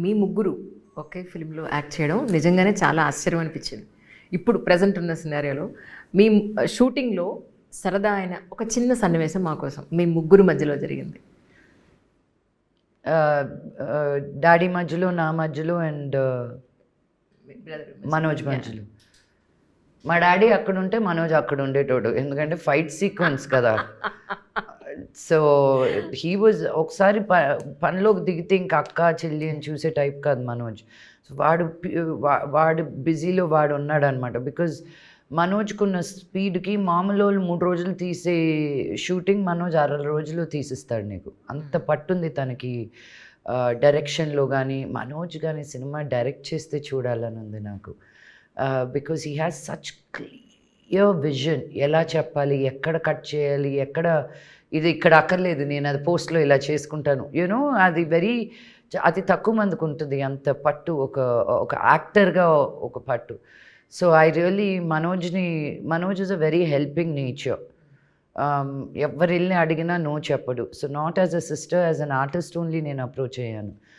మీ ముగ్గురు ఒకే ఫిల్మ్లో యాక్ట్ చేయడం నిజంగానే చాలా ఆశ్చర్యం అనిపించింది. ఇప్పుడు ప్రజెంట్ ఉన్న సినారియోలో మీ షూటింగ్లో సరదా అయిన ఒక చిన్న సన్నివేశం మా కోసం మీ ముగ్గురు మధ్యలో జరిగింది. డాడీ మధ్యలో, నా మధ్యలో అండ్ మనోజ్ మధ్యలో. మా డాడీ అక్కడ ఉంటే మనోజ్ అక్కడ ఉండేటోడు, ఎందుకంటే ఫైట్ సీక్వెన్స్ కదా. సో హీ వాజ్ ఒకసారి పనిలోకి దిగితే ఇంక అక్క చెల్లి అని చూసే టైప్ కాదు మనోజ్. సో వాడు బిజీలో వాడు ఉన్నాడు అనమాట. బికాజ్ మనోజ్కున్న స్పీడ్కి మామూలు వాళ్ళు 3 రోజులు తీసే షూటింగ్ మనోజ్ 6 రోజులు తీసిస్తాడు నీకు. అంత పట్టుంది తనకి డైరెక్షన్లో కానీ. మనోజ్ కానీ సినిమా డైరెక్ట్ చేస్తే చూడాలని ఉంది నాకు. Because he has such clear vision. ఎలా చెప్పాలి, ఎక్కడ కట్ చేయాలి, ఎక్కడ ఇది ఇక్కడ అక్కర్లేదు, నేను అది పోస్ట్లో ఇలా చేసుకుంటాను, యూనో. అది అతి తక్కువ మందికి ఉంటుంది అంత పట్టు, ఒక యాక్టర్గా ఒక పట్టు. So I really Manoj is a very helping nature. ఎవరు వెళ్ళి అడిగినా నో చెప్పడు. So not as a sister, as an artist only నేను అప్రోచ్ అయ్యాను.